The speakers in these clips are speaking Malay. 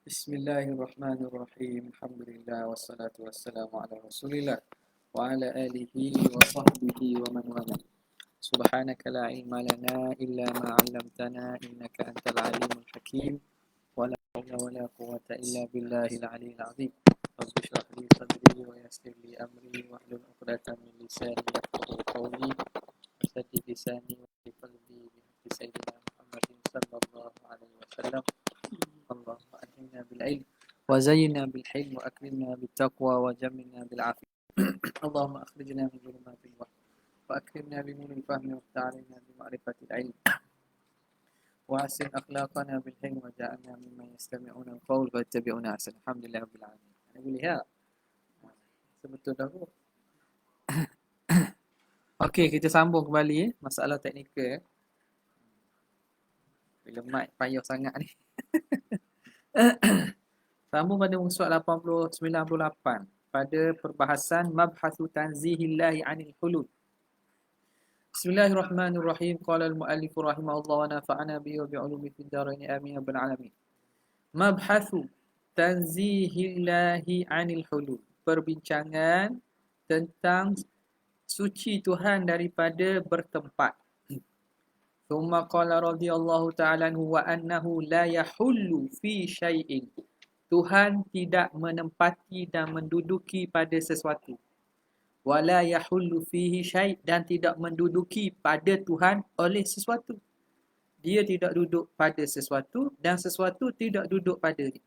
Bismillahirrahmanirrahim. Alhamdulillah wassalatu wassalamu ala Rasulillah wa ala alihi wa sahbihi wa man wala. Subhanaka la ilma lana illa ma 'allamtana innaka antal alimul hakim. Wa la hawla wa la quwwata illa billahil aliyyil azim. Rabbi shrah li sadri wa yassir li amri wa hlul 'uqdatam min lisani yafqahu qawli. Saddid lisani wa fi qalbi bi sayyidina Muhammadin sallallahu alaihi wasallam. Allahumma ahlina bil ilm wa zayyinna bil hilm wa akrimna bit taqwa wa jammilna bil afiyah. Allahumma akhrijna min dhulumatil wahm wa akrimna bi nuril fahmi wa ta'alina bi ma'rifatil ilm wa asin akhlaqana bil hilm wa ja'alna mimman yastami'una al-qawl wa yattabi'una ahsan. Alhamdulillah rabbil alamin. Ana boleh ya? Sebetul dah tu. Okey, kita sambung kembali masalah teknikal. Bila mic payah sangat ni. Sambung pada muka surat 98 pada perbahasan mabhathu tanzihillahi 'anil hulul. Bismillahirrahmanirrahim. Qala al-muallif rahimahullah wa nafa'ana bihi wa bi'ulumi fid dharain amin ya rabbal alamin. Mabhathu tanzihillahi 'anil hulul. Perbincangan tentang suci Tuhan daripada bertempat. Thumma qala radhiyallahu ta'ala anhu wa annahu la yahullu fi syai'in. Tuhan tidak menempati dan menduduki pada sesuatu. Wala yahullu fihi syai' dan tidak menduduki pada Tuhan oleh sesuatu. Dia tidak duduk pada sesuatu dan sesuatu tidak duduk pada dia.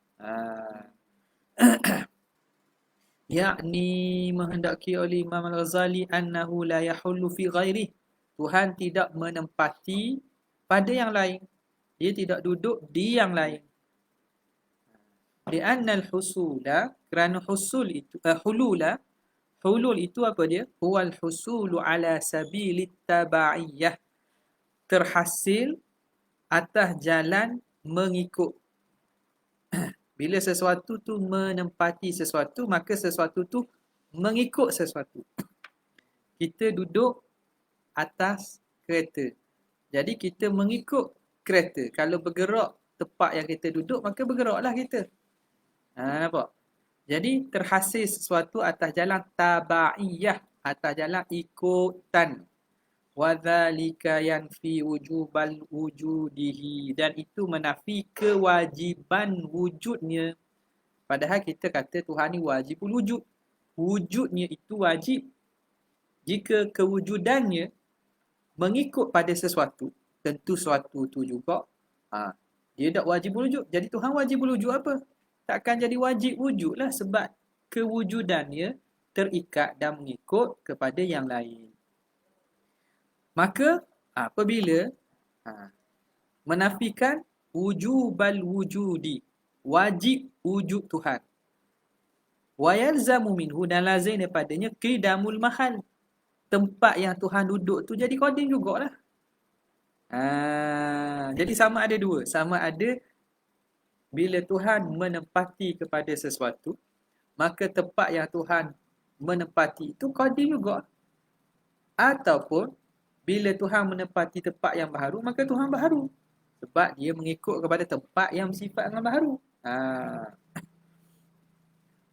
Yakni menghendaki oleh Imam Al-Ghazali annahu la yahullu fi ghairihi. Tuhan tidak menempati pada yang lain. Dia tidak duduk di yang lain. Li'anna al-husula, kerana husul itu hulul itu apa dia? Huwal husulu ala sabilit tabaiyah. Terhasil atas jalan mengikut. Bila sesuatu tu menempati sesuatu, maka sesuatu tu mengikut sesuatu. Kita duduk atas kereta. Jadi kita mengikut kereta. Kalau bergerak tempat yang kita duduk, maka bergeraklah kita. Nampak? Jadi terhasil sesuatu atas jalan tabaiyah, atas jalan ikutan. Wadzalika yanfi wujubal wujudihi, dan itu menafi kewajiban wujudnya. Padahal kita kata Tuhan ni wajibul wujud. Wujudnya itu wajib. Jika kewujudannya mengikut pada sesuatu, tentu sesuatu tu juga dia tak wajib wujud. Jadi Tuhan wajib wujud apa? Takkan jadi wajib wujud lah, sebab kewujudannya terikat dan mengikut kepada yang lain. Maka apabila menafikan wujubal wujudi, wajib wujud Tuhan, wa yalzamu minhu, dan lazim daripadanya qidamul mahal, tempat yang Tuhan duduk tu jadi qadim jugalah. Jadi sama ada dua. Sama ada bila Tuhan menempati kepada sesuatu, maka tempat yang Tuhan menempati itu qadim juga. Ataupun bila Tuhan menempati tempat yang baharu, maka Tuhan baharu. Sebab dia mengikut kepada tempat yang bersifat dengan baharu.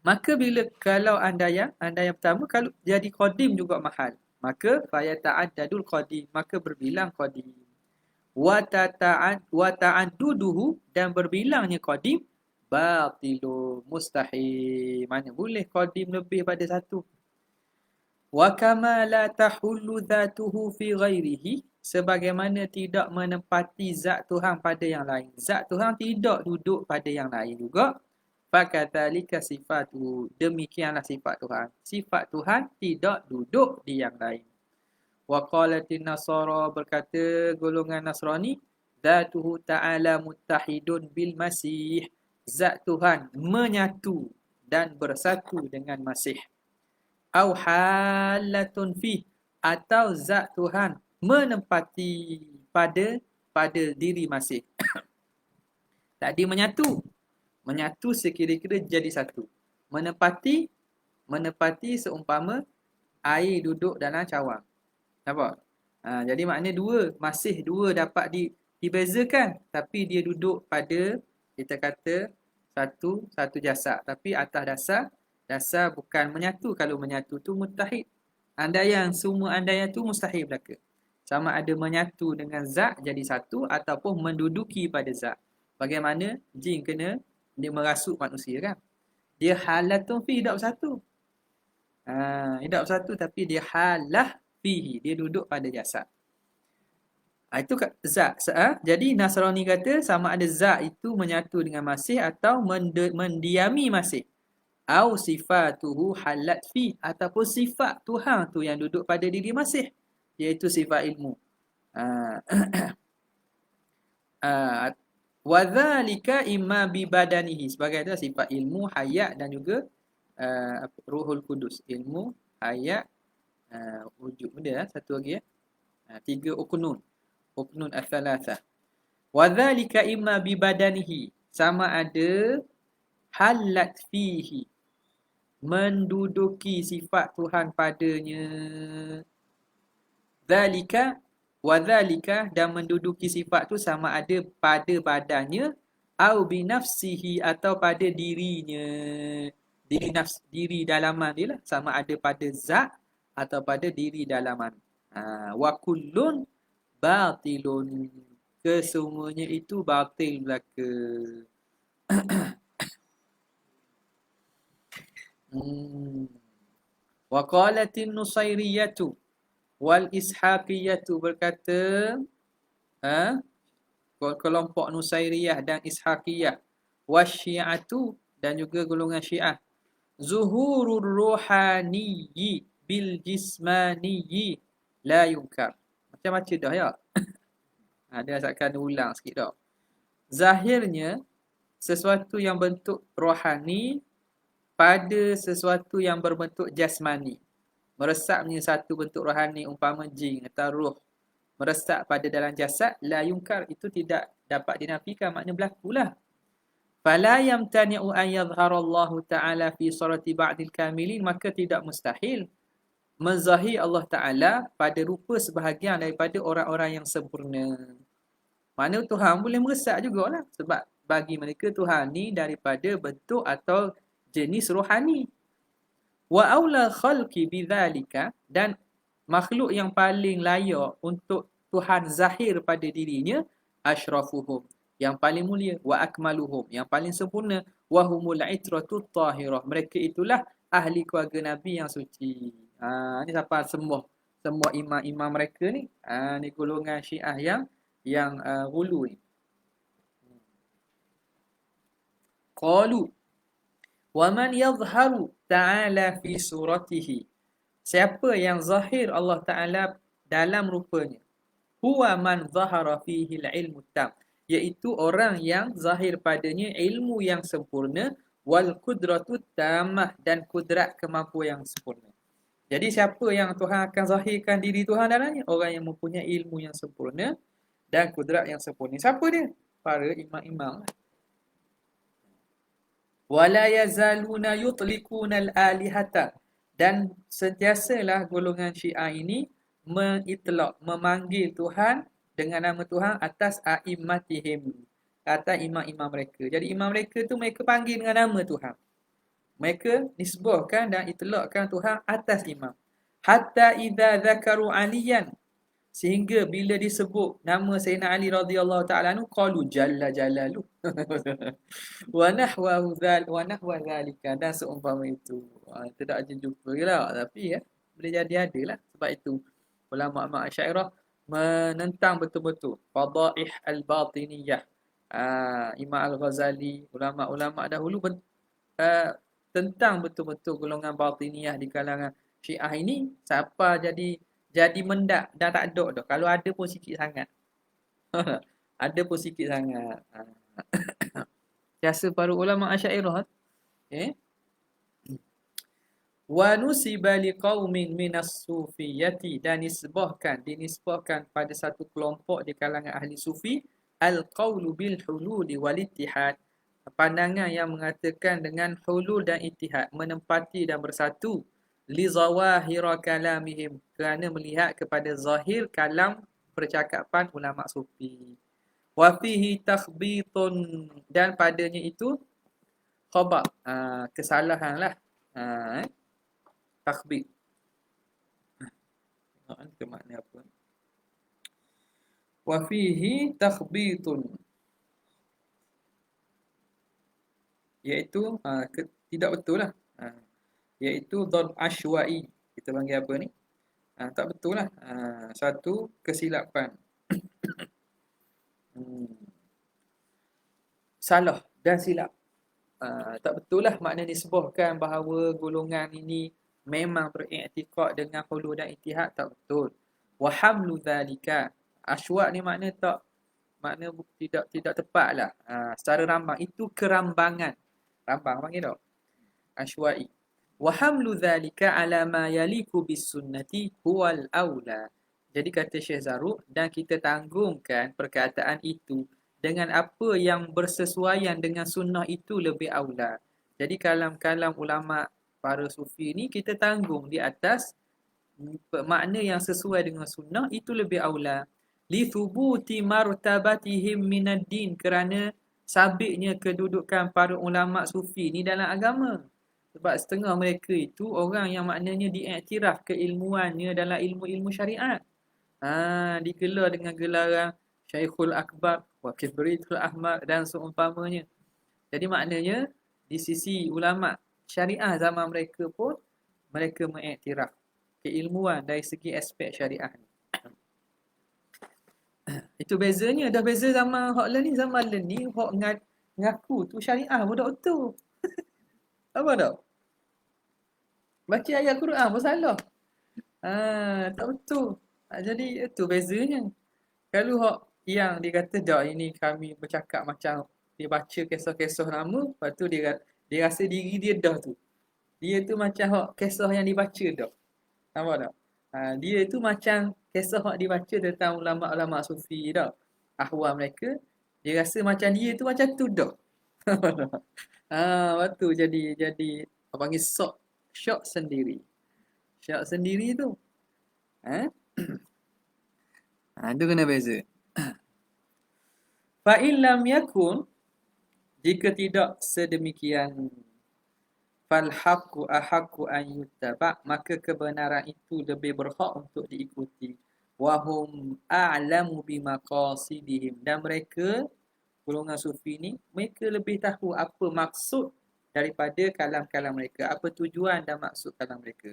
Maka kalau anda yang pertama, kalau jadi qadim juga mahal, maka fayata'addadul qadim, maka berbilang qadim. Wa ta'adduduhu, dan berbilangnya qadim batilu, mustahil. Mana boleh qadim lebih pada satu. Wa kama la tahullu dhatuhu fi ghairihi, sebagaimana tidak menempati zat Tuhan pada yang lain. Zat Tuhan tidak duduk pada yang lain juga. Fakadzalika sifatu, demikianlah sifat Tuhan. Sifat Tuhan tidak duduk di yang lain. Wa qalatin nasara, berkata golongan Nasrani, zatuhu ta'ala muttahidun bil masih, zat Tuhan menyatu dan bersatu dengan Masih. Au halatun fi, atau zat Tuhan menempati pada diri Masih. Tadi menyatu sekira-kira jadi satu. Menempati seumpama air duduk dalam cawang. Nampak? Jadi maknanya dua dapat dibezakan, tapi dia duduk pada, kita kata satu jasad, tapi atas dasar bukan menyatu. Kalau menyatu tu muttahid. Andaian semua andaian tu mustahil belaka. Sama ada menyatu dengan zat jadi satu ataupun menduduki pada zat. Bagaimana jin kena dia merasuk manusia kan? Dia halatun fi hidup satu. Hidup satu tapi dia halah fihi, dia duduk pada jasad. Itu zat. Jadi Nasrani kata sama ada zat itu menyatu dengan Masih atau mendiami Masih. Au sifatuhu halat fi, ataupun sifat Tuhan tu yang duduk pada diri Masih, iaitu sifat ilmu. Wa dzalika imma bi badanihi, sebagai itu sifat ilmu, hayat dan juga Ruhul Kudus. Ilmu, hayat, wujud benda satu lagi tiga uknun. Uknun ats-tsalatsah. Wa dzalika imma bi badanihi, sama ada halat fihi, menduduki sifat Tuhan padanya. Dzalika wa dzalika, dan menduduki sifat tu sama ada pada badannya, au bi nafsihi, atau pada dirinya. Diri dalaman dia lah, sama ada pada zat atau pada diri dalaman. Wa kullun batilun, kesemuanya itu batil belaka. Wa qalatin nusairiyatu wal ishaqiyatu, berkata kelompok Nusairiyah dan Ishaqiyah, wasyi'atu, dan juga golongan Syiah, zuhurur ruhaniyyi bil jismaniyyi la yunkar. Macam-macam dah ya. Dia asalkan ulang sikit dah. Zahirnya sesuatu yang bentuk rohani pada sesuatu yang berbentuk jasmani. Meresapnya satu bentuk rohani umpama jin atau ruh meresap pada dalam jasad, la yunkar, itu tidak dapat dinafikan, makna berlakulah. Fala yamtani'u an yadhhara Allah Ta'ala fi surati ba'dil kamilin, maka tidak mustahil menzahir Allah Ta'ala pada rupa sebahagian daripada orang-orang yang sempurna. Mana Tuhan boleh meresap jugalah, sebab bagi mereka Tuhan ni daripada bentuk atau jenis rohani. Wa aula khalqi bidzalika, dan makhluk yang paling layak untuk Tuhan zahir pada dirinya, asyrafuhum, yang paling mulia, wa akmaluhum, yang paling sempurna, wa humul itratut tahirah, mereka itulah ahli keluarga Nabi yang suci. Ni siapa semua imam-imam mereka ni, ni golongan Syiah yang ghulu ni. Qalu wa man yadhharu ta'ala fi suratihi, siapa yang zahir Allah Ta'ala dalam rupanya, huwa man zahara fihi al-ilmu tam, iaitu orang yang zahir padanya ilmu yang sempurna, wal qudratu tamah, dan kudrat kemampuan yang sempurna. Jadi siapa yang Tuhan akan zahirkan diri Tuhan dalamnya? Orang yang mempunyai ilmu yang sempurna dan kudrat yang sempurna. Siapa dia? Para imam-imam. Wala yazaluna yutlikuna al-alihata, dan sentiasalah golongan Syiah ini mengitlaq, memanggil Tuhan dengan nama Tuhan atas a'immatihim, atas imam-imam mereka. Jadi imam mereka tu mereka panggil dengan nama Tuhan. Mereka nisbahkan dan itlaqkan Tuhan atas imam. Hatta idza zakaru aliyan, sehingga bila disebut nama Sayyidina Ali radhiyallahu taala anhu, qalu jalla jalalu wa nahwa zalika, dan seumpama itu. Tidak aja jumpa lah, tapi boleh jadi adalah. Sebab itu ulama Asy'ariyah menentang betul-betul fadaih al-batiniyah. Imam Al-Ghazali, ulama-ulama dahulu tentang betul-betul golongan batiniyah di kalangan Syiah ini. Siapa jadi mendak dan tak ada dah. Kalau ada pun sikit sangat. Ada pun sikit sangat. Biasa para ulama Asy'ariyah. Wa nusiba liqaumin minas sufiyati, dan dinisbahkan pada satu kelompok di kalangan ahli sufi, al-qaulu bil hululi wal ittihad, pandangan yang mengatakan dengan hulul dan ittihad, menempati dan bersatu, li zawahira kalamihim, kerana melihat kepada zahir kalam percakapan ulama sufi. Wa fihi takhbitun, dan padanya itu Khaba, kesalahan lah. Takhbi. Ke makna apa? Wa fihi takhbitun, iaitu tidak betul lah. Iaitu dharb ashwa'i. Kita panggil apa ni? Tak betul lah. Satu kesilapan. Salah dan silap. Tak betul lah makna disebutkan bahawa golongan ini memang beriktikad dengan hulul dan ittihad. Tak betul. Wa hamlu dhalika, ashwa' ni makna tidak tepat lah. Secara rambang itu kerambangan. Rambang panggil tak? Ashwa'i. Wa hamlu dhalika ala ma yaliku bis sunnati huwal aula. Jadi kata Syekh Zarruq, dan kita tanggungkan perkataan itu dengan apa yang bersesuaian dengan sunnah itu lebih aula. Jadi kalam-kalam ulama para sufi ni kita tanggung di atas makna yang sesuai dengan sunnah, itu lebih aula. Li thubuti martabatihim minad din, kerana sabitnya kedudukan para ulama sufi ni dalam agama. Sebab setengah mereka itu orang yang maknanya diiktiraf keilmuannya dalam ilmu-ilmu syariat. Digelar dengan gelaran Syekhul Akbar wa Kibritul Ahmad dan seumpamanya. Jadi maknanya di sisi ulama syariah zaman mereka pun mereka mengiktiraf keilmuan dari segi aspek syariah ni. Itu bezanya. Dah beza zaman hak lain ni. Zaman lain ni hak ngaku tu syariah pun tak betul. Apa tak? Baca ayat Quran pun salah. Tak betul. Jadi itu bezanya. Kalau hak yang dia kata dah ini kami bercakap macam dia baca kisah-kisah lama, lepas tu dia rasa diri dia dah tu. Dia tu macam hak kisah yang dibaca dah. Nampak tak? Dia tu macam kisah hak dibaca tentang ulama-ulama sufi dah. Ahwal mereka, dia rasa macam dia tu macam tu dah. Lepas tu jadi apa panggil shock sendiri. Shock sendiri tu. Itu kena beza. Fa in lam yakun, jika tidak sedemikian, fal haqqu ahaqqu an yuttaba, maka kebenaran itu lebih berhak untuk diikuti. Wa hum a'lamu bimaqasidihim, dan mereka golongan sufi ni mereka lebih tahu apa maksud daripada kalam-kalam mereka, apa tujuan dan maksud kalam mereka.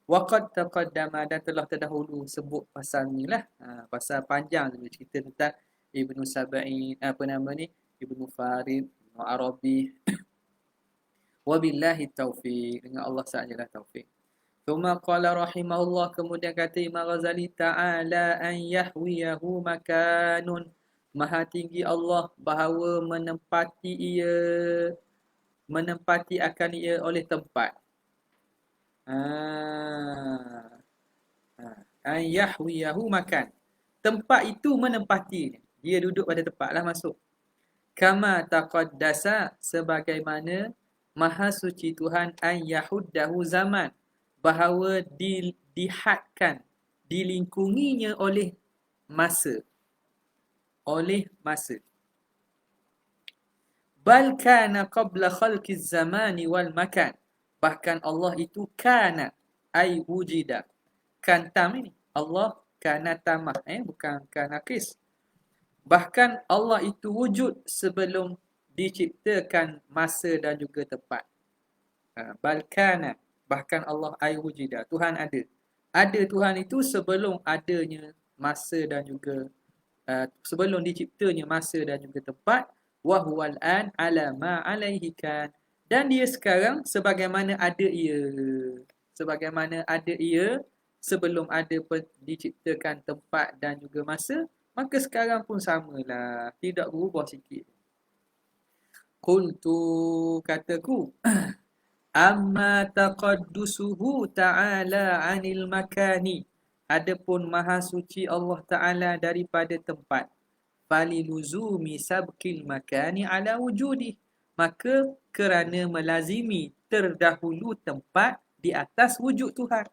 Waqad taqaddama, dan telah terdahulu sebut pasal ni lah. Pasal panjang tu cerita tentang Ibnu Sab'in, Ibnu Farid, Ibnu Arabi. Wabillahi taufiq, dengan Allah sahajalah taufik. Thumma qala rahimahullah, kemudian kata Imam Ghazali, ta'ala an yahwiyahu makanun, maha tinggi Allah bahawa menempati akan ia oleh tempat. An yahwiyahu makan, tempat itu menempati, dia duduk pada tempat lah masuk. Kama taqaddasa, sebagaimana maha suci Tuhan, an yahuddahu zaman, bahawa dihadkan, dilingkunginya oleh masa. Bal kana qabla khalqiz zamani wal makan, bahkan Allah itu kana ay wujida. Kan tam ini Allah kana tamah, bukan kana kis. Bahkan Allah itu wujud sebelum diciptakan masa dan juga tempat. Bal kana, bahkan Allah ay wujida, Tuhan ada. Ada Tuhan itu sebelum adanya masa dan juga sebelum diciptanya masa dan juga tempat. Wa huwal an ala ma alaihi kan, dan dia sekarang sebagaimana ada ia. Sebagaimana ada ia sebelum ada diciptakan tempat dan juga masa, maka sekarang pun samalah, tidak berubah sikit. Qultu, kataku, amma taqaddusuhu ta'ala 'anil makani, adapun maha suci Allah Ta'ala daripada tempat, faliluzumi sabqil makani ala wujudi, maka kerana melazimi terdahulu tempat di atas wujud Tuhan.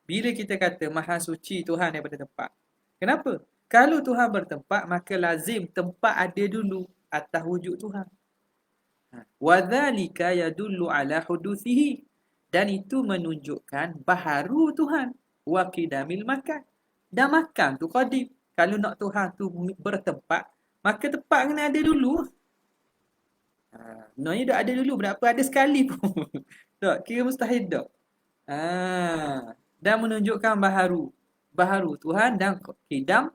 Bila kita kata maha suci Tuhan daripada tempat, kenapa? Kalau Tuhan bertempat, maka lazim tempat ada dulu atas wujud Tuhan. Wadzalika yadullu ala huduthihi. Dan itu menunjukkan baharu Tuhan. Wa qidamil makan. Dan makan tu qadim. Kalau nak Tuhan tu bertempat, maka tempat kena ada dulu. Sebenarnya dah ada dulu. Berapa ada sekali pun. Tak, kira mustahil tak. Dan menunjukkan baharu. Baharu Tuhan dan qidam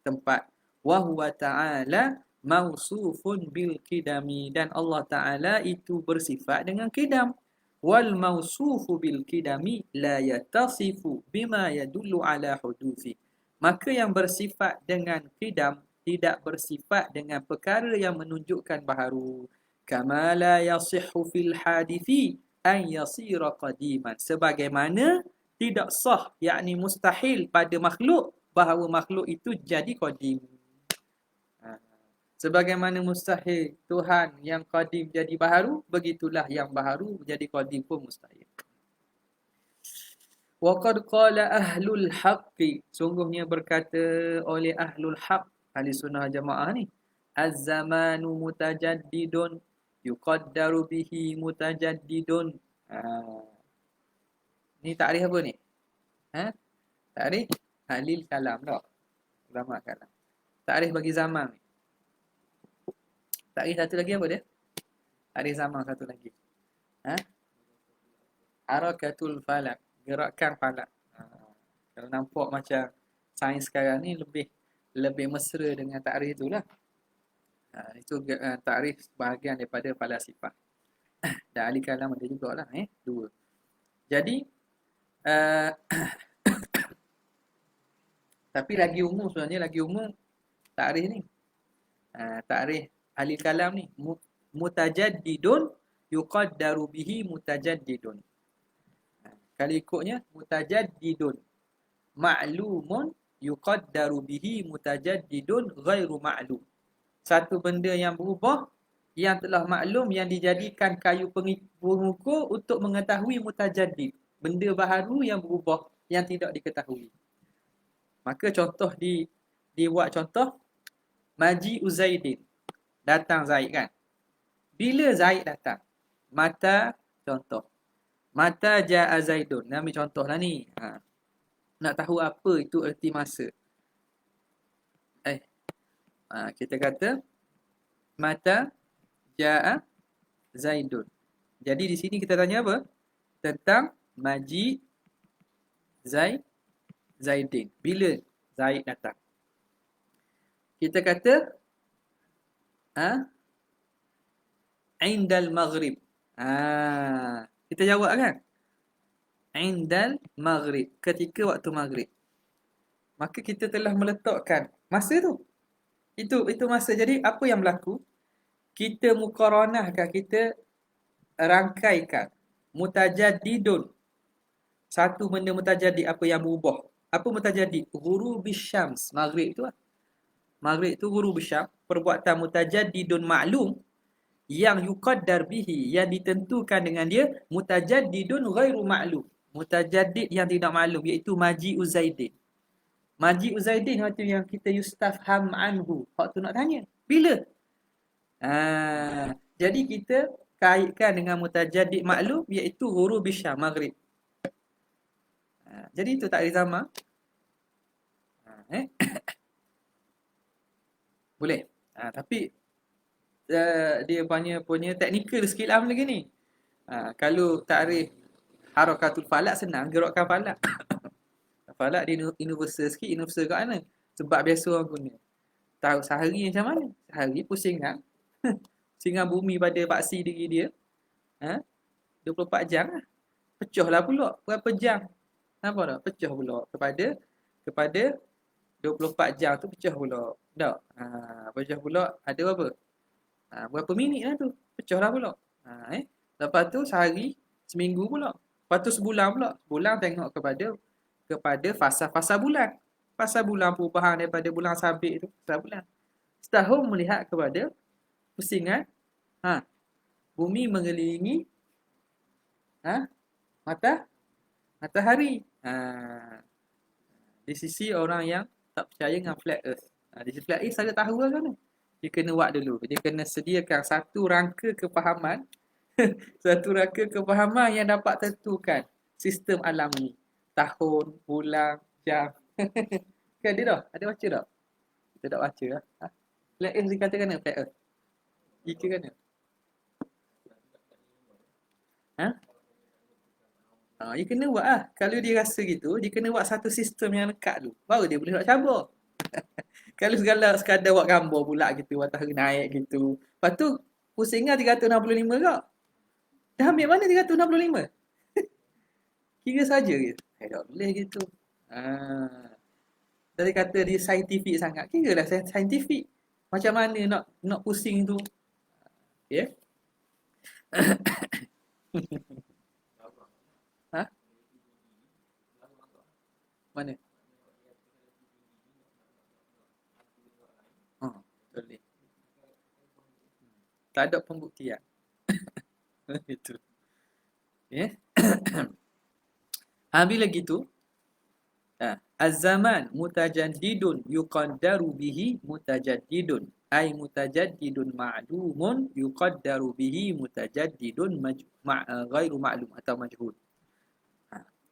tempat. Wa huwa ta'ala mausufun bil qidami. Dan Allah Ta'ala itu bersifat dengan qidam. Wal mausufu bil qidami la yatasifu bima yadullu ala huduthi. Maka yang bersifat dengan qidam tidak bersifat dengan perkara yang menunjukkan baharu. Kama la yasihhu fil hadithi an yasira qadiman. Sebagaimana tidak sah, yakni mustahil pada makhluk bahawa makhluk itu jadi qadim. Sebagaimana mustahil Tuhan yang qadim jadi baharu, begitulah yang baharu jadi qadim pun mustahil. Wa qad qala ahlul haqqi, sungguhnya berkata oleh ahlul haqq, ahli sunnah jamaah ni, az-zamanu mutajaddidun yuqaddaru bihi mutajaddidun. Ni takrif apa ni? Takrif ahlil kalam tak? Ulama kalam. Takrif bagi zaman ni. Takrif satu lagi apa dia? Takrif zaman satu lagi. Harakatul falak, gerakan falak. Kalau nampak macam sains sekarang ni lebih mesra dengan takrif itulah. Itu takrif bahagian daripada falasifah. Dan ahli kalam ada jugalah, dua. Jadi tapi lagi umum sebenarnya, lagi umum takrif ni. Takrif ahli kalam ni, mutajaddidun yuqaddaru bihi mutajaddidun. Kalau ikutnya mutajaddidun ma'lumun yuqaddaru bihi mutajaddidun ghairu ma'lum. Satu benda yang berubah, yang telah maklum, yang dijadikan kayu pengukur untuk mengetahui mutajaddid. Benda baharu yang berubah, yang tidak diketahui. Maka contoh dibuat contoh, Maji Uzaidin. Datang Zaid kan. Bila Zaid datang? Mata contoh. Mata ja'a Zaidun. Ni ambil contoh lah ni. Nak tahu apa itu erti masa. Kita kata mata ja'a Zaidun. Jadi di sini kita tanya apa? Tentang Maji Zaidin. Bila Zaid datang? Kita kata Indal maghrib. Kita jawab kan? Indal maghrib. Ketika waktu maghrib. Maka kita telah meletakkan masa tu. Itu masa. Jadi apa yang berlaku? Kita muqaranahkan, kita rangkaikan mutajaddidun. Satu benda mutajaddid, apa yang berubah. Apa mutajaddid? Ghurubis syams. Maghrib tu lah. Maghrib tu ghurubis syams. Perbuatan mutajaddidun ma'lum yang yuqaddar bihi, yang ditentukan dengan dia mutajaddidun ghairu ma'lum. Mutajaddid yang tidak maklum, iaitu Maji Uzaidin. Maji Uzaidin waktu yang kita yustafham anhu. Waktu nak tanya. Bila? Jadi kita kaitkan dengan mutajaddid maklum, iaitu ghurubis syams, maghrib. Jadi itu takrif zaman. Boleh. Tapi dia punya teknikal sikit lah lagi ni. Kalau takrif harakatul falak senang, gerakan falak. Falak dia universal sikit, universal kat mana? Sebab biasa orang guna. Tahu sehari macam mana? Sehari pusingan. Pusingan bumi pada paksi diri dia. 24 jam lah. Pecah lah pula. Berapa jam? Nampak tak? Pecah pula. Kepada 24 jam tu pecah pula. Tak? Pecah pula ada berapa? Berapa minit lah tu. Pecah lah pula. Lepas tu sehari, seminggu pula. Lepas tu sebulan pula. Sebulan tengok kepada fasa-fasa bulan. Fasa bulan perubahan daripada bulan sabit tu. Fasa bulan. Setahun melihat kepada pusingan. Bumi mengelilingi matahari. Di sisi orang yang tak percaya dengan flat earth. Di sisi flat earth saya tahu lah kan. Dia kena buat dulu. Dia kena sediakan satu rangka kefahaman. Satu rangka kefahaman yang dapat tentukan sistem alam ni. Tahun, bulan, jam. Kan dia dah? Ada baca tak? Kita tak baca lah. Ha? Flat earth dikatakan mana flat earth? Jika kan? Ha? Dia kena buat lah. Kalau dia rasa gitu, dia kena buat satu sistem yang lekat dulu. Baru dia boleh nak cabar. Kalau sekadar buat gambar pula gitu, matahari naik gitu. Lepas tu, pusingan 365 kak. Dah ambil mana 365? Kira saja gitu. Tak boleh gitu. Dari kata dia saintifik sangat. Kira lah saintifik. Macam mana nak pusing tu. Okay. Ha? Mana? Boleh. Tak ada pembuktian. Itu. Okay. Bila gitu, az-zaman mutajaddidun yuqaddaru bihi mutajaddidun. Ay mutajaddidun ma'lumun yuqaddaru bihi mutajaddidun ghairu ma'lum atau majhul.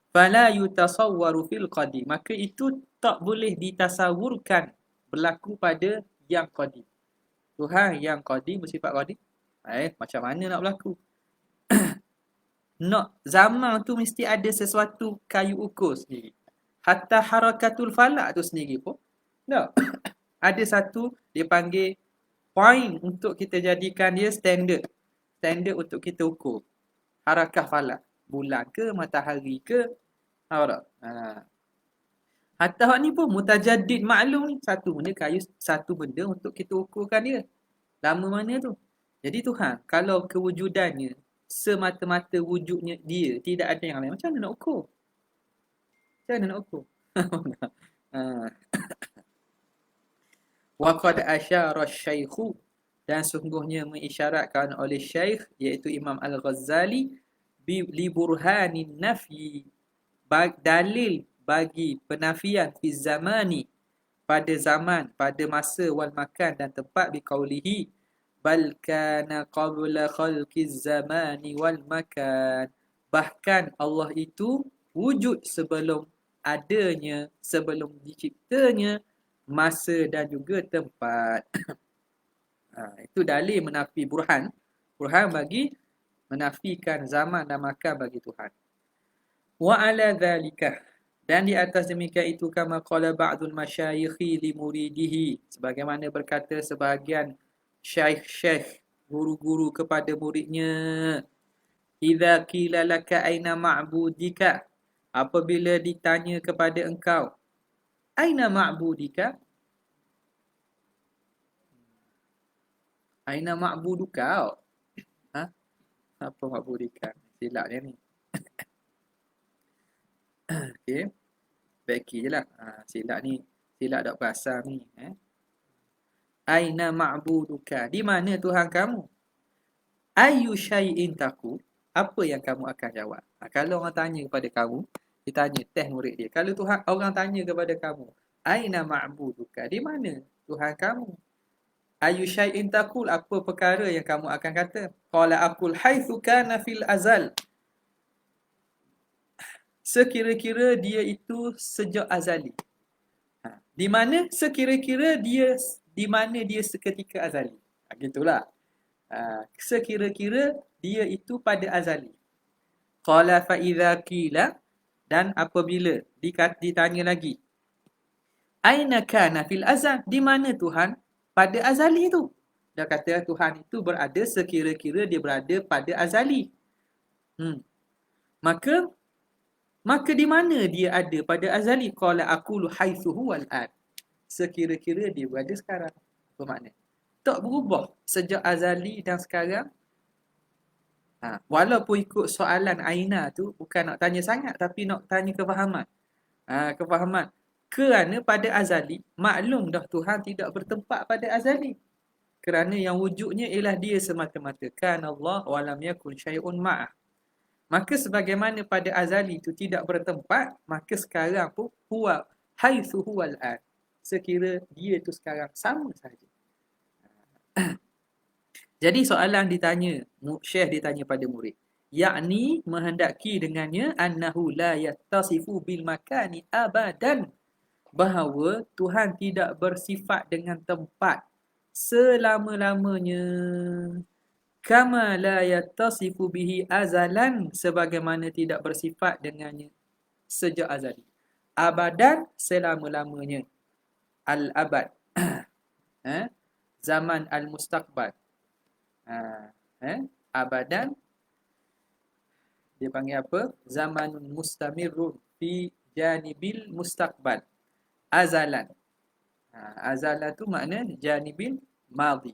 Fala yutasawwaru fil qadim. Maka itu tak boleh ditasawurkan berlaku pada yang qadim. Tuhan yang qadim bersifat qadim. Macam mana nak berlaku? Nak zaman tu mesti ada sesuatu kayu ukur sendiri. Hatta harakatul falak tu sendiri pun tak. Ada satu dia panggil point untuk kita jadikan dia standard. Standard untuk kita ukur. Harakah falak. Bulan ke, matahari ke. Tahu tak? Hatta hak ni pun mutajaddid maklum ni. Satu benda untuk kita ukurkan dia. Lama mana tu? Jadi Tuhan, kalau kewujudannya semata-mata wujudnya dia, tidak ada yang lain, macam mana nak ukur? Macam mana nak ukur? Wa qad asyara asy-syaikhu, dan sungguhnya mengisyaratkan oleh Syekh iaitu Imam Al-Ghazali li burhanin nafyi, dalil bagi penafian fi zamani, pada zaman, pada masa, wal makan dan tempat, biqaulihi bal kana qabla khalqiz zamani wal makan, bahkan Allah itu wujud sebelum adanya, sebelum diciptanya masa dan juga tempat. Itu dalil menafi burhan bagi menafikan zaman dan makan bagi Tuhan. Wa ala dhalika, dan di atas demikian itu, kama qala ba'dul masyayikhi li muridihi, sebagaimana berkata sebahagian syekh guru-guru kepada muridnya, idza qila laka aina ma'budika, apabila ditanya kepada engkau, aina ma'budika, aina ma'buduka. Apa ma'budika? Silap dia ni. Okey. Baiki je lah. Silap ni. Silap tak bahasa ni. Aina ma'buduka. Di mana Tuhan kamu? Ayu syai'in taku. Apa yang kamu akan jawab? Kalau orang tanya kepada kamu, dia tanya teh murid dia. Kalau Tuhan, orang tanya kepada kamu, aina ma'buduka. Di mana Tuhan kamu? Ayu syai'in taqul, apa perkara yang kamu akan kata? Qala aqul haitsu kana fil azal. Sekira-kira dia itu sejak azali. Di mana sekira-kira dia, di mana dia seketika azali. Gitulah. Sekira-kira dia itu pada azali. Qala fa idza qila, dan apabila ditanya lagi, aina kana fil azal, di mana Tuhan pada azali tu? Dia kata Tuhan itu berada sekira-kira dia berada pada azali. Maka di mana dia ada pada azali? Qala aqulu haitsu huwal an. Sekira-kira dia berada sekarang. Apa makna? Tak berubah sejak azali dan sekarang. Walaupun ikut soalan aina tu bukan nak tanya sangat, tapi nak tanya kefahaman. Kefahaman. Kerana pada azali, maklum dah Tuhan tidak bertempat pada azali. Kerana yang wujudnya ialah dia semata-mata. Kana Allah wa lam yakun syai'un ma'ah. Maka sebagaimana pada azali itu tidak bertempat, maka sekarang pun huwa haitsu huwal an. Sekira dia itu sekarang sama saja. Jadi soalan ditanya, Syekh ditanya pada murid. Yakni menghendaki dengannya annahu la yattasifu bil makani abadan. Bahawa Tuhan tidak bersifat dengan tempat selama-lamanya. Kama la yattasifu bihi azalan. Sebagaimana tidak bersifat dengannya sejak azali. Abadan selama-lamanya. Al-abad. Zaman al-mustaqbal. Abadan dia panggil apa? Zamanun mustamirun fi janibil mustaqbal. Azalan. Azalan tu makna janibil madhi.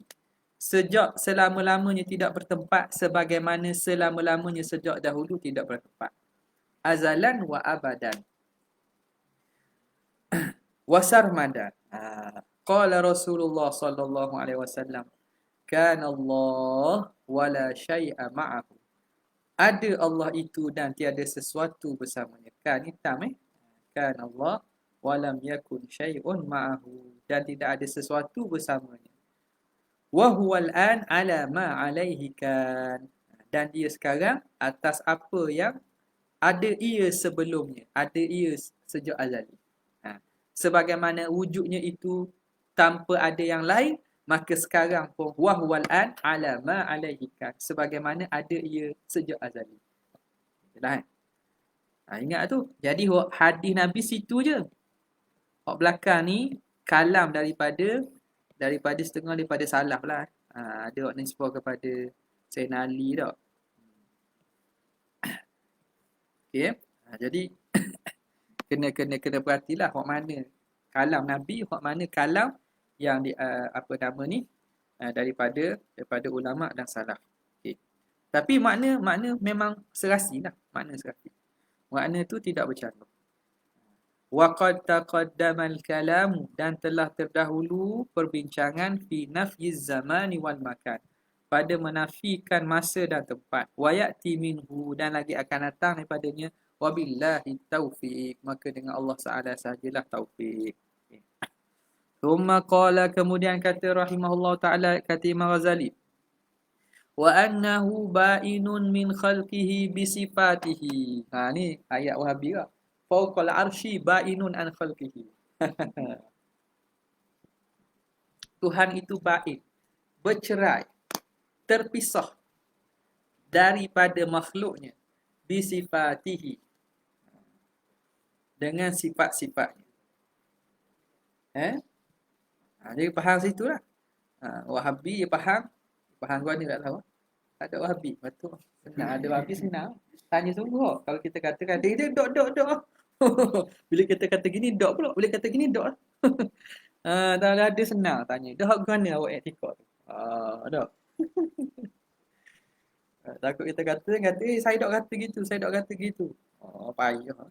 Sejak selama-lamanya tidak bertempat sebagaimana selama-lamanya sejak dahulu tidak bertempat. Azalan wa abadan. Wasarmada. Qala Rasulullah sallallahu alaihi wasallam, kana Allah wala syai'a ma'ahu. Ada Allah itu dan tiada sesuatu bersamanya. Kan hitam Kan Allah walam yakun syai'un ma'ahu, dan tidak ada sesuatu bersamanya. Wa huwal an ala ma alaihi kan, dan dia sekarang atas apa yang ada ia sebelumnya, ada ia sejak azali. Sebagaimana wujudnya itu tanpa ada yang lain, maka sekarang pun wahwal an ala ma alaihi kan, sebagaimana ada ia sejak azali. Dah. Ingat tu. Jadi hadis Nabi situ je. Hak belakang ni kalam daripada setengah daripada salaf lah. Ada hak nisbah kepada Sayyidina Ali tak. Okey. Jadi kena perhatilah hak mana kalam Nabi, hak mana kalam yang apa nama ni daripada ulama dan salaf. Okey. Tapi makna memang serasi lah, makna serasi. Makna tu tidak bercanggah. Waqad taqaddamal kalam, dan telah terdahulu perbincangan fi nafyiz zamani wal makan, pada menafikan masa dan tempat. Wa ya'ti minhu, dan lagi akan datang daripadanya. Wabillahi taufiq, maka dengan Allah Ta'ala sahajalah taufik. Thumma qala, kemudian kata rahimahullah ta'ala, kata Imam Ghazali, wa annahu ba'inun min khalqihi bisifatihi. Ni ayat Wahabi lah. Fawqal arshi ba'inun an khalqihi. Tuhan itu ba'in, bercerai, terpisah daripada makhluknya, bisifatihi, dengan sifat-sifatnya. Dia faham situ lah. Wahabi dia faham gua ni tak tahu. Ada Wahabi, betul. Senang, ada Wahabi senang. Tanya sungguh. Kalau kita katakan dia dok. Bila kita kata gini dok pula, boleh kata gini dok lah. Tak ada senang tanya. Dah hak mana awak etikot tu? Dok. Takut kita kata saya dok kata gitu. Payah.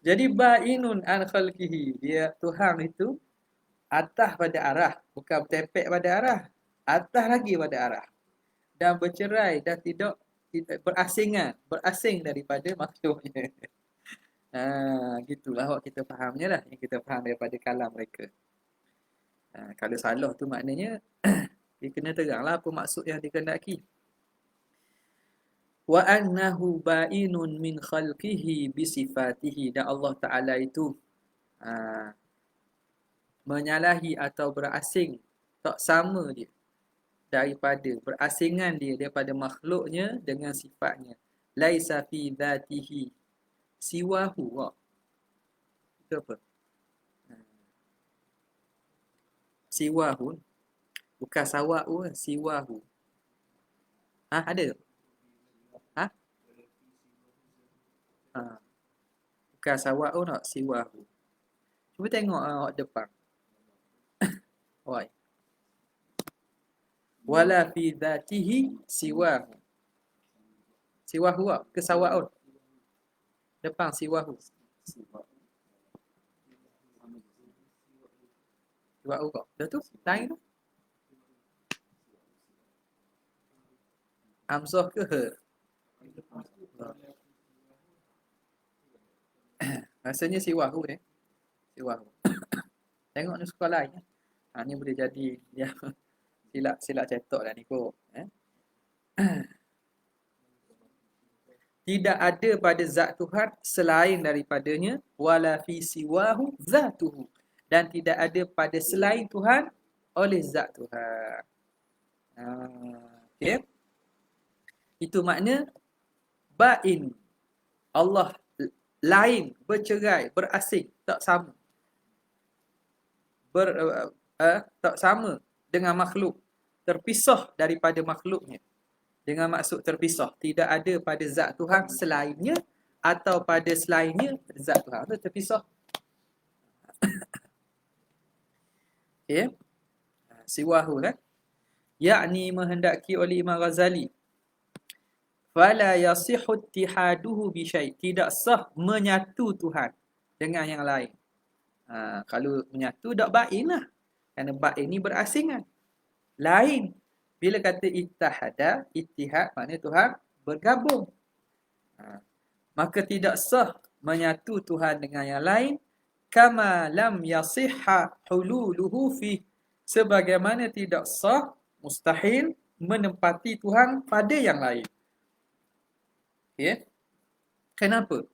Jadi ba'inun an khalqihi, dia Tuhan itu atas pada arah, bukan bertepek pada arah, atas lagi pada arah, dan bercerai dan tidak berasing daripada makhluknya. Gitulah awak kita fahamnya lah, yang kita faham daripada kalam mereka. Kalau salah tu maknanya dia kena teranglah apa maksud yang dikehendaki. Wa annahu ba'inun min khalqihi bisifatihi, dan Allah Ta'ala itu menyalahi atau berasing, tak sama dia daripada berasingan dia daripada makhluknya dengan sifatnya. Laisa fi dhatihi siwahu. Itu apa? Siwahu, bukan sawa'u, siwahu. Ada? Bukan sawa'u nak, siwahu. Cuba tengok depan. Oi. Wala fi dhatihi siwahu. Siwahu ke sawa'un? Depan siwahu. Siwahu kok. Dah tu, lain tu. Hamzah ke he? Rasanya siwahu Siwahu. Tengok ni sekolah lain. Ni boleh jadi dia silap cetok dah ni kot. Tidak ada pada zat Tuhan selain daripadanya, wala fi siwahu zatuhu, dan tidak ada pada selain Tuhan oleh zat Tuhan. Okey. Itu makna bain. Allah lain, bercerai, berasing, tak sama. Tak sama dengan makhluk, terpisah daripada makhluknya. Dengan maksud terpisah, tidak ada pada zat Tuhan selainnya atau pada selainnya zat Tuhan itu terpisah. Okey. Siwahu kan? Yakni menghendaki oleh Imam Ghazali. Fala yasihu ittihaduhu bi syai'. Tidak sah menyatu Tuhan dengan yang lain. Kalau menyatu tak bain lah. Kerana bain ni berasingan. Lain. Bila kata ittihada, ittihad maknanya Tuhan bergabung. Maka tidak sah menyatu Tuhan dengan yang lain, kama lam yasihha hululuhu fi, sebagaimana tidak sah, mustahil menempati Tuhan pada yang lain. Okay? Kenapa?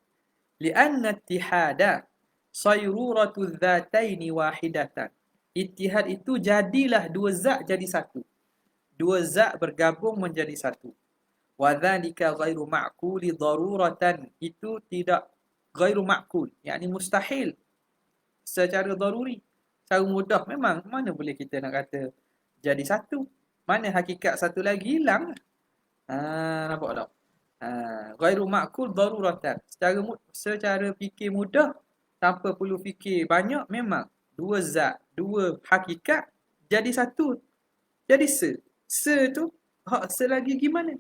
Lianna ittihada sayruratu dzataini wahidatan. Ittihad itu jadilah dua zat jadi satu. Dua zat bergabung menjadi satu. Wa dzalika ghairu ma'quli daruratan. Itu tidak ghairu ma'qul, yakni mustahil secara daruri. Secara mudah memang mana boleh kita nak kata jadi satu. Mana hakikat satu lagi hilang. Nampak tak? Ghairu ma'qul daruratan. Secara fikir mudah, tanpa perlu fikir banyak, memang dua zat, dua hakikat jadi satu. Jadi tu selagi gimana?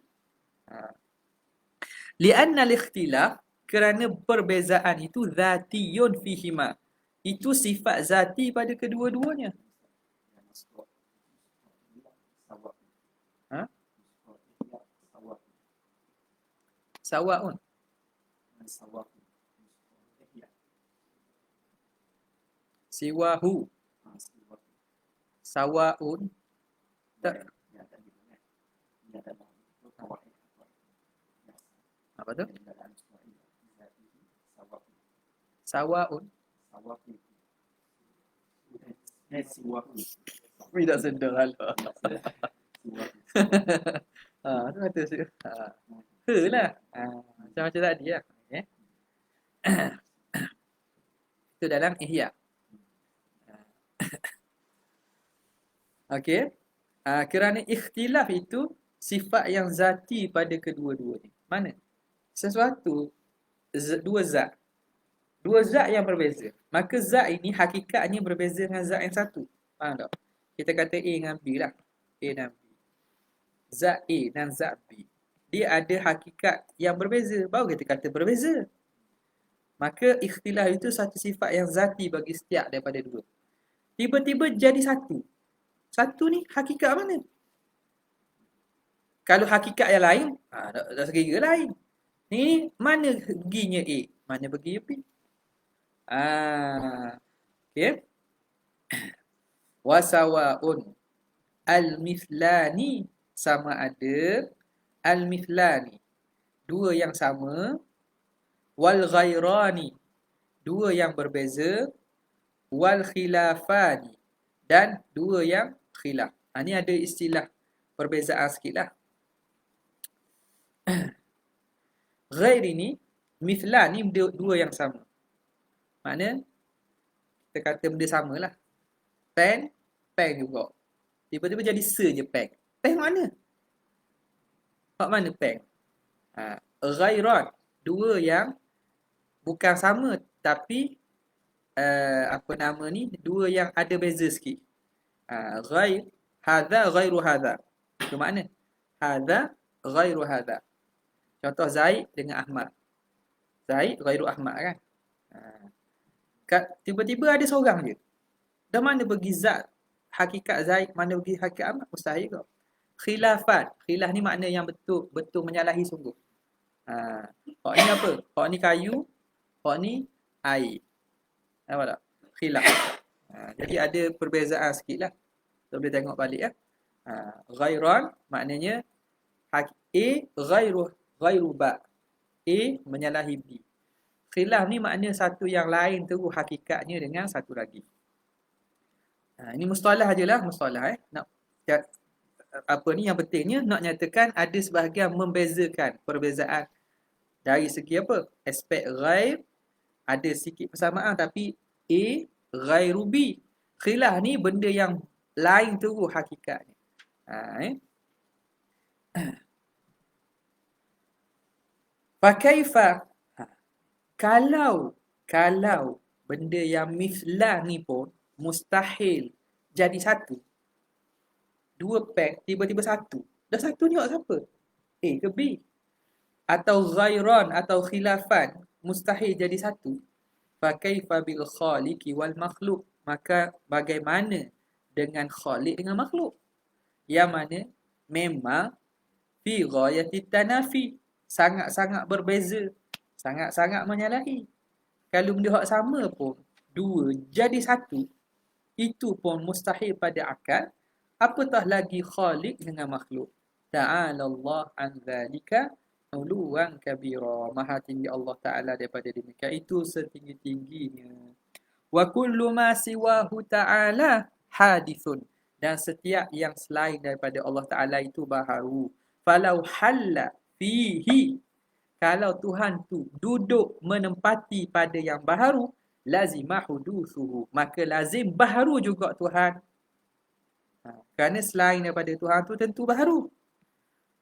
Lianna al-ikhtilaf, kerana perbezaan itu zatiyun fihima. Itu sifat zati pada kedua-duanya. Sawa'un. Siwahu. Sawa'un. Tak. Apa tu? Sawa'un. Tidak sedar halah. Tu kata lah. Macam tadi lah. Okay. Itu dalam Ihya. Okey. Kerana ikhtilaf itu sifat yang zati pada kedua-duanya. Mana? Sesuatu, dua zat. Dua zat yang berbeza. Maka zat ini hakikatnya berbeza dengan zat yang satu. Faham tak? Kita kata A dengan B lah. A dan B. Zat A dan zat B. Dia ada hakikat yang berbeza. Baru kita kata berbeza. Maka ikhtilaf itu satu sifat yang zati bagi setiap daripada dua. Tiba-tiba jadi satu. Satu ni hakikat mana? Kalau hakikat yang lain, dah sekira lain. Ni mana perginya A? Mana perginya B? Okay. Wasawa'un. Al-mithlani, sama ada. Al-mithlani, dua yang sama. Wal ghairani, dua yang berbeza. Wal khilafani, dan dua yang khilaf. Ni ada istilah perbezaan sikit lah. Ghair ini, mithlan ni dua yang sama. Makna kita kata benda sama lah. Pen juga. Tiba-tiba jadi je pen. Pen mana? Hak mana pen? Ghairan, dua yang bukan sama tapi dua yang ada beza sikit. Ghair, hadha ghairu hadha. Itu makna hadha ghairu hadha. Contoh Zaid dengan Ahmad. Zaid ghairu Ahmad kan? Tiba-tiba ada seorang je. Dah mana pergi zat hakikat Zaid, mana pergi hakikat Ahmad? Mustahil kau. Khilafat. Khilaf ni makna yang betul menyalahi sungguh. Hak ni apa? Hak ni kayu, hak ni air. Nampak tak? Khilaf. Jadi ada perbezaan sikit lah. Kita boleh tengok balik ya. Ghairan maknanya A ghairu ba. A menyalahi B. Khilaf ni makna satu yang lain terus hakikatnya dengan satu lagi. Ini mustalah ajalah, mustalah nak apa ni yang pentingnya nak nyatakan ada sebahagian membezakan perbezaan dari segi apa? Aspek ghaib ada sikit persamaan tapi A ghairu B. Khilaf ni benda yang lain terus hakikatnya. Fakaifa kalau benda yang mithlan ni pun mustahil jadi satu. Dua pack tiba-tiba satu. Dah satu ni siapa? A ke B? Atau ghairan atau khilafan mustahil jadi satu. Fakaifa bil khaliqi wal makhluk? Maka bagaimana dengan khaliq dengan makhluk? Yang mana memang fi ghayati tanafi, sangat-sangat berbeza, sangat-sangat menyalahi. Kalau benda hak sama pun dua jadi satu, itu pun mustahil pada akal, apatah lagi khaliq dengan makhluk. Ta'ala Allah an zalika uluwan kabira. Maha tinggi Allah Ta'ala daripada demikian itu setinggi-tingginya. Wa kullu ma siwahu ta'ala hadithun. Dan setiap yang selain daripada Allah Ta'ala itu baharu. Falau halla fihi, kalau Tuhan tu duduk menempati pada yang baharu, lazimah huduthuhu, maka lazim baharu juga Tuhan. Kerana selain daripada Tuhan tu tentu baharu.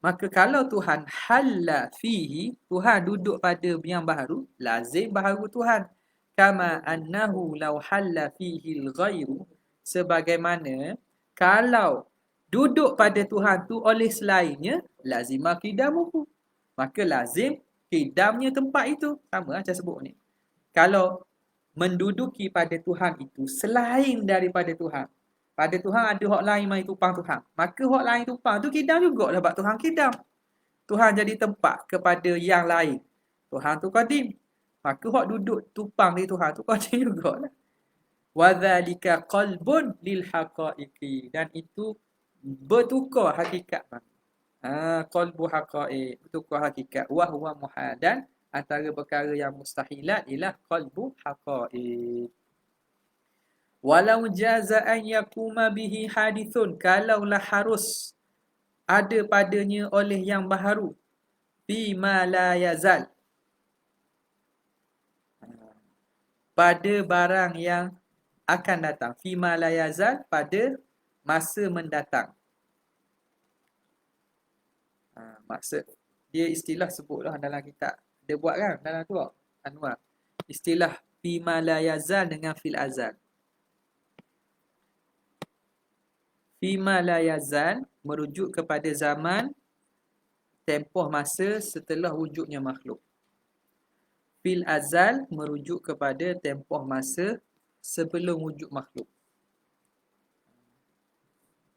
Maka kalau Tuhan halla fihi, Tuhan duduk pada yang baharu, lazim baharu Tuhan. Kama annahu law halla fihi al-ghairu, sebagaimana kalau duduk pada Tuhan tu oleh selainnya, lazimah kidamuhu, maka lazim kidamnya tempat itu. Sama macam sebut ni. Kalau menduduki pada Tuhan itu selain daripada Tuhan, pada Tuhan ada hak lain mai tupang Tuhan, maka hak lain tupang tu kidam juga lah, sebab Tuhan kidam. Tuhan jadi tempat kepada yang lain. Tuhan tu qadim, maka hak duduk tupang di Tuhan tu qadim jugalah. Wa dzalika qalbun lil haqaiqi, dan itu bertukar hakikat. Qalbu haqaiq, bertukar hakikat. Wa huwa muhadan, antara perkara yang mustahilat ialah qalbu haqaiq. Walau jaza an yakuma bihi hadithun, kalaulah harus ada padanya oleh yang baharu, bima la yazal, pada barang yang akan datang, fima la yazal, pada masa mendatang. Maksud dia istilah sebutlah dalam kitab dia buat kan dalam tu Anwar, istilah fima la yazal dengan fil azal. Fima la yazal merujuk kepada zaman tempoh masa setelah wujudnya makhluk. Fil azal merujuk kepada tempoh masa sebelum wujud makhluk.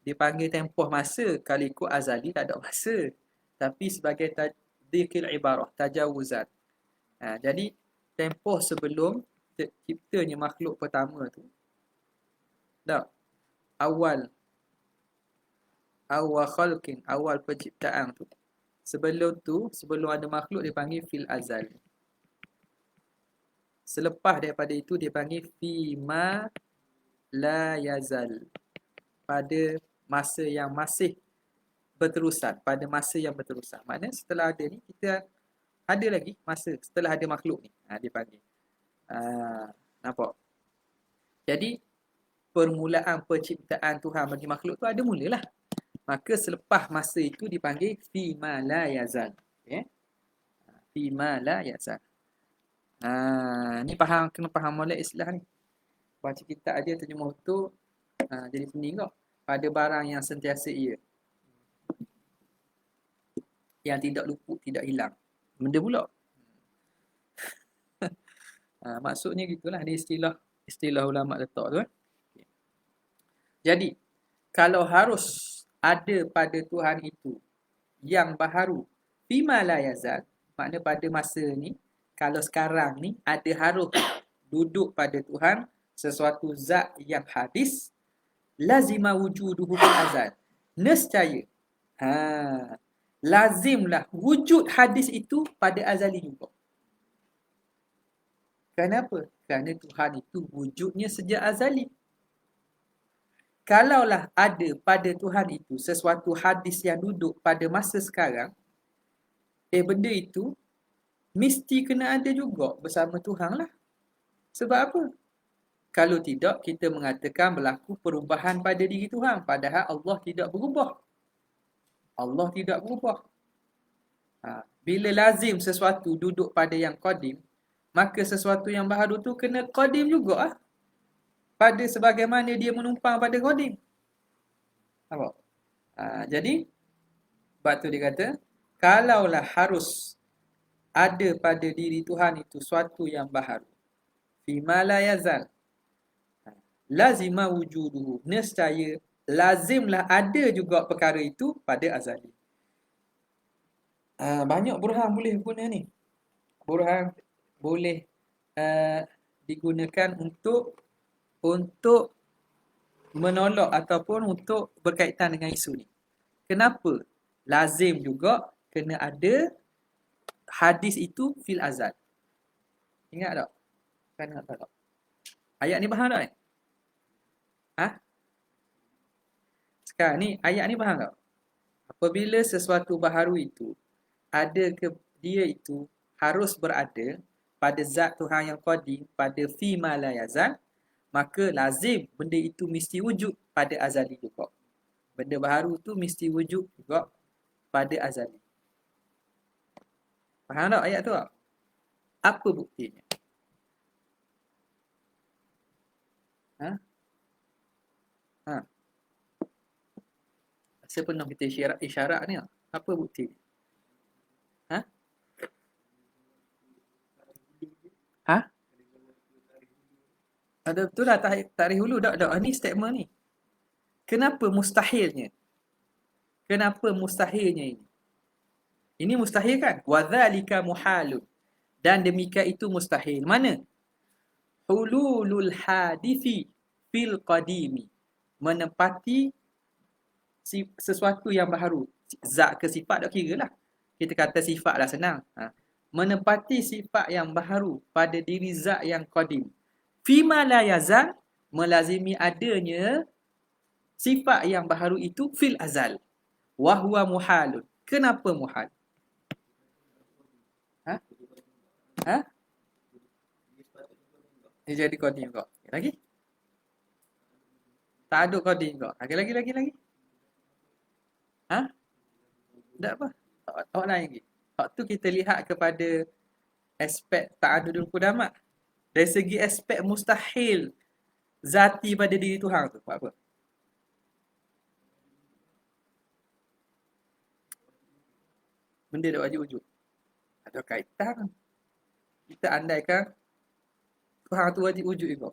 Dipanggil tempoh masa kalau ikut azali tak ada masa, tapi sebagai tadikil ibarah, tajawuzat. Jadi tempoh sebelum terciptanya makhluk pertama tu, tak, awal khalqin, awal penciptaan tu, sebelum ada makhluk dipanggil fil azal. Selepas daripada itu dipanggil fima la yazal, pada masa yang masih berterusan, pada masa yang berterusan. Maknanya setelah ada ni, kita ada lagi masa setelah ada makhluk ni. Dia panggil. Nampak? Jadi, permulaan penciptaan Tuhan bagi makhluk tu ada mulalah. Maka selepas masa itu dipanggil fima la yazal. Okay? Fima la yazal. Ni kena faham molek istilah ni. Baca kitab aja terjemah tu jadi pening kau. Pada barang yang sentiasa ia, yang tidak luput, tidak hilang. Benda pula. Maksudnya gitulah ni istilah ulama letak tu. Jadi, kalau harus ada pada Tuhan itu yang baharu, fima la yazal, makna pada masa ni, kalau sekarang ni ada harus duduk pada Tuhan sesuatu zat yang hadis, lazima wujuduhu fil azal. Nescaya. Lazimlah wujud hadis itu pada azali juga. Kenapa? Kerana Tuhan itu wujudnya sejak azali. Kalaulah ada pada Tuhan itu sesuatu hadis yang duduk pada masa sekarang, benda itu mesti kena ada juga bersama Tuhan lah. Sebab apa? Kalau tidak, kita mengatakan berlaku perubahan pada diri Tuhan. Padahal Allah tidak berubah. Allah tidak berubah. Bila lazim sesuatu duduk pada yang qadim, maka sesuatu yang baharu tu kena qadim juga lah. Pada sebagaimana dia menumpang pada qadim. Nampak? Jadi, sebab tu dia kata, kalaulah harus ada pada diri Tuhan itu suatu yang baharu, fima la yazal, lazima wujuduhu, nescaya lazimlah ada juga perkara itu pada azali. Banyak burhan boleh guna ni. Burhan boleh digunakan untuk menolak ataupun untuk berkaitan dengan isu ni. Kenapa? Lazim juga kena ada hadis itu fil azal. Ingat tak? Kan ingat tak? Ayat ni faham tak? Sekarang ni ayat ni faham tak? Apabila sesuatu baharu itu ada ke dia itu harus berada pada zat Tuhan yang qadim, pada fi ma la yazal, maka lazim benda itu mesti wujud pada azali juga. Benda baharu tu mesti wujud juga pada azali. Faham tak ayat tu tak? Apa buktinya? Saya pernah kita isyarat ni tak? Apa bukti? Ada betul lah tarikh hulu tak? Ni statement ni. Kenapa mustahilnya? Kenapa mustahilnya ini? Ini mustahil kan? Wa dzalika muhalun. Dan demikian itu mustahil. Mana? Hululul hadithi fil qadimi. Menepati sesuatu yang baharu. Zat ke sifat tak kira lah. Kita kata sifat lah senang. Menepati sifat yang baharu pada diri zat yang qadim. Fima la yazal, melazimi adanya sifat yang baharu itu fil azal. Wahwa muhalun. Kenapa muhal? Dia jadi qadim kok. Lagi? Tak ada qadim kok. Lagi. Tak apa. Awak lain lagi. Waktu kita lihat kepada aspek ta'adudul qudamat. Dari segi aspek mustahil zati pada diri Tuhan tu. Apa? Benda tak wajib wujud. Ada kaitan. Kita andaikan Tuhan tu wajib wujud juga.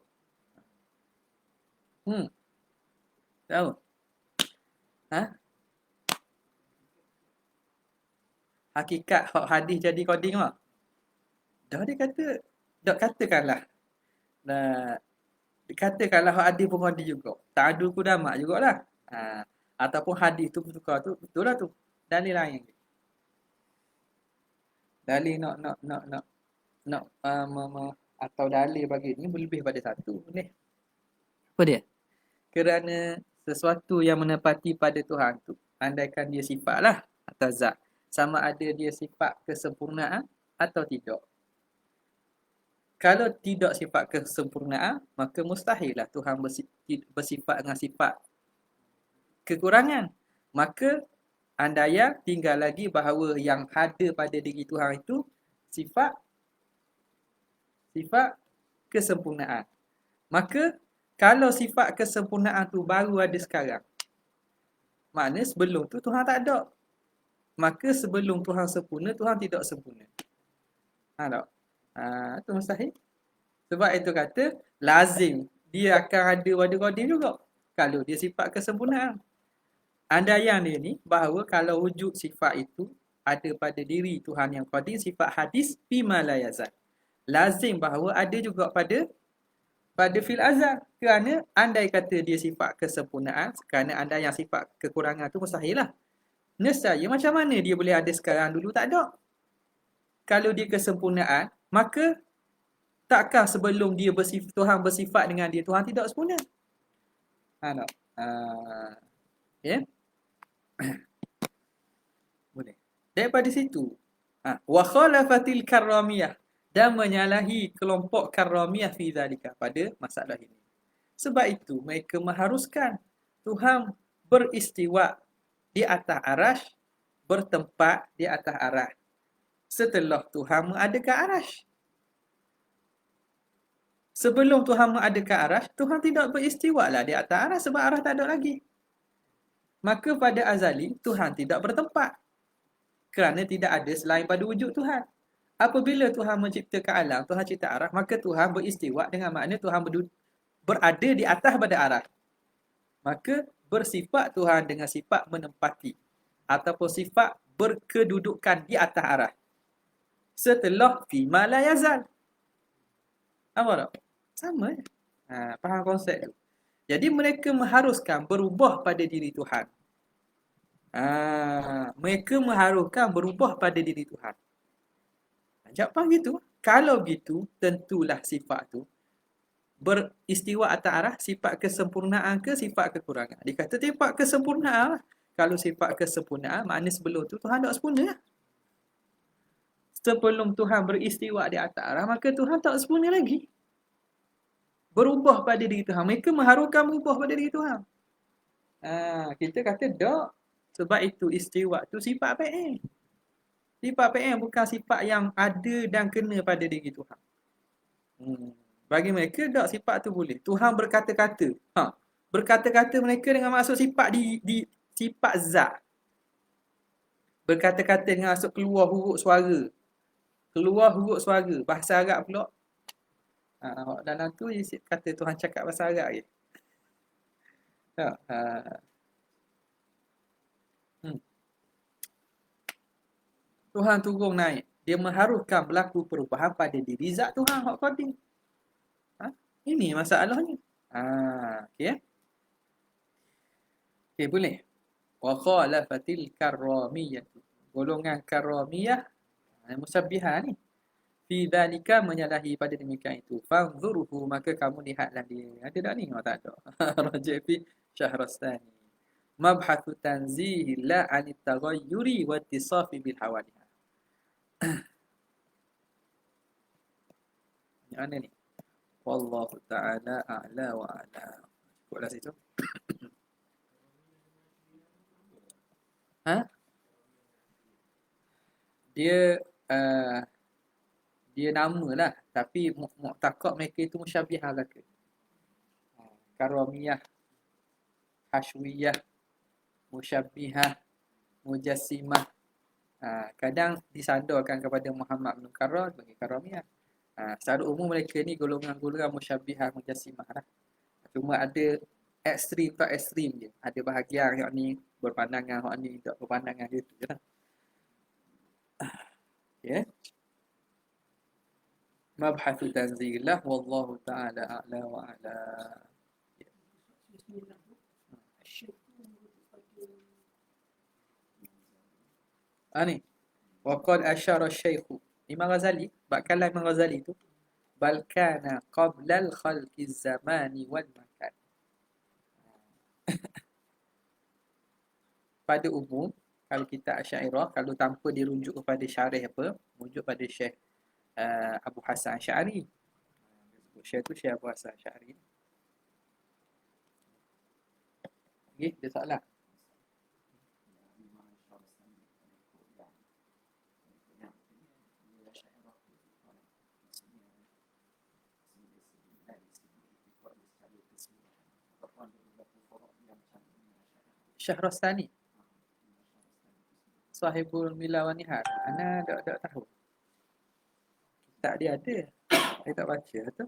Tahu? Hakikat hadis jadi qadim tak? Dah dia kata, dah katakanlah. Dikatakanlah hadis pun qadim juga. Ta'adul qudamat jugalah. Ataupun hadis tu bertukar tu, betul lah tu. Dalil lain. Dalil nak atau dalil bagi ni lebih pada satu ni. Apa dia? Kerana sesuatu yang menepati pada Tuhan tu, andaikan dia sifat lah atau zat, sama ada dia sifat kesempurnaan atau tidak. Kalau tidak sifat kesempurnaan, maka mustahillah Tuhan bersifat dengan sifat kekurangan. Maka andaian tinggal lagi bahawa yang ada pada diri Tuhan itu sifat kesempurnaan. Maka kalau sifat kesempurnaan tu baru ada sekarang, maknanya sebelum tu Tuhan tak ada. Maka sebelum Tuhan sempurna, Tuhan tidak sempurna. Tak? Itu mustahil. Sebab itu kata lazim dia akan ada pada qadim juga kalau dia sifat kesempurnaan. Andaian dia ni bahawa kalau wujud sifat itu ada pada diri Tuhan yang qadim, sifat hadis bima la yazal, lazim bahawa ada juga pada pada fil azal. Kerana andai kata dia sifat kesempurnaan, kerana anda yang sifat kekurangan tu mustahil lah. Nescaya macam mana dia boleh ada sekarang, dulu tak ada. Kalau dia kesempurnaan, maka takkah sebelum dia Tuhan bersifat dengan dia, Tuhan tidak sempurna? Tak? Ya? Boleh. Daripada situ, wa khalafatil karramiyah, dan menyalahi kelompok karramiyah fi zalika, pada masalah ini. Sebab itu mereka mengharuskan Tuhan beristiwa di atas arasy, bertempat di atas arasy setelah Tuhan mengadakan arasy. Sebelum Tuhan mengadakan arasy, Tuhan tidak beristiwa lah di atas arasy sebab arasy tak ada lagi. Maka pada azali Tuhan tidak bertempat, kerana tidak ada selain pada wujud Tuhan. Apabila Tuhan menciptakan alam, Tuhan cipta arasy, maka Tuhan beristiwa dengan makna Tuhan berada di atas pada arasy. Maka bersifat Tuhan dengan sifat menempati ataupun sifat berkedudukan di atas arasy setelah fima la yazal. Apa tak? Sama. Faham konsep tu? Jadi mereka mengharuskan berubah pada diri Tuhan. Mereka mengharuskan berubah pada diri Tuhan. Jawapan gitu. Kalau gitu, tentulah sifat tu beristiwa atas arah sifat kesempurnaan ke sifat kekurangan. Dia kata sifat kesempurnaan lah. Kalau sifat kesempurnaan, makna sebelum tu Tuhan tak sempurna lah. Sebelum Tuhan beristiwa di atas arah, maka Tuhan tak sempurna lagi. Berubah pada diri Tuhan. Mereka mengharuskan berubah pada diri Tuhan. Kita kata tak. Sebab itu istiwa tu sifat PM. Sifat PM bukan sifat yang ada dan kena pada diri Tuhan. Bagi mereka tak, sifat tu boleh. Tuhan berkata-kata. Berkata-kata mereka dengan maksud sifat di sifat zat. Berkata-kata dengan maksud keluar huruf suara. Keluar huruf suara. Bahasa Arab pula. Dalam tu kata Tuhan cakap bahasa Arab je. Tak. Tuhan turun naik. Dia mengharuskan berlaku perubahan pada diri zat Tuhan hak qadim. Ini masalahnya. Okey. Okey, boleh. Wa khalafatil karramiyah. Golongan karramiyah, musabbihah ni. Fi dzalika menyalahi pada demikian itu. Fanzuruhu, maka kamu lihatlah dia. Ada tak ni? Tak ada. Raja' fi Syahrastani. Mabhathu tanzihillah 'anit taghayyuri wa ittisafi bil hawadith. Yang mana ni? Wallahu ta'ala a'la wa a'la. Cukuplah situ. Dia nama lah, tapi mu'taqad mereka itu musyabbihah belaka. Karamiyah, hashwiyah, musyabbihah, mujassimah. Kadang disandarkan kepada Muhammad bin Karrar bagi karamiyah. Secara umum mereka ni golongan-golongan musyabbihah, mujassimah lah. Cuma ada ekstrim tak ekstrim je. Ada bahagian yang ni berpandangan, yang ni tak berpandangan, gitu je lah. Ya. Mabhathu tanzillah wallahu ta'ala a'la wa a'la. Ni. Wa qad asyara Syekh Imam Ghazali, kalam Imam Ghazali tu, bal kana qabla al-khalqi zamani wal makan. Pada umum, kalau kita Asy'ariyah, kalau tanpa dirujuk kepada syarih apa, merujuk pada Syekh Abu Hasan Asy'ari. Syekh tu Syekh Abu Hasan Asy'ari. Okey, ada soalan? Syahrastani, Sahibul Mila wa Nihar. Ana tak tahu. Tak dia ada. Saya tak baca tu.